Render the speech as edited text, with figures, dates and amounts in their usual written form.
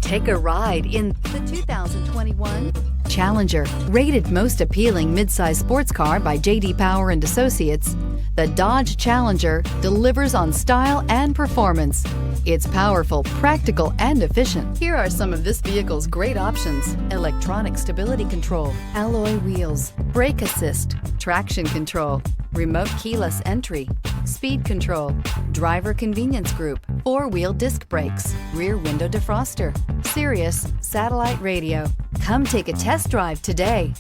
Take a ride in the 2021 Challenger. Rated most appealing midsize sports car by J.D. Power and Associates, the Dodge Challenger delivers on style and performance. It's powerful, practical, and efficient. Here are some of this vehicle's great options: electronic stability control, alloy wheels, brake assist, traction control, remote keyless entry, speed control, driver convenience group, four-wheel disc brakes, rear window defroster, Sirius satellite radio. Come take a test drive today.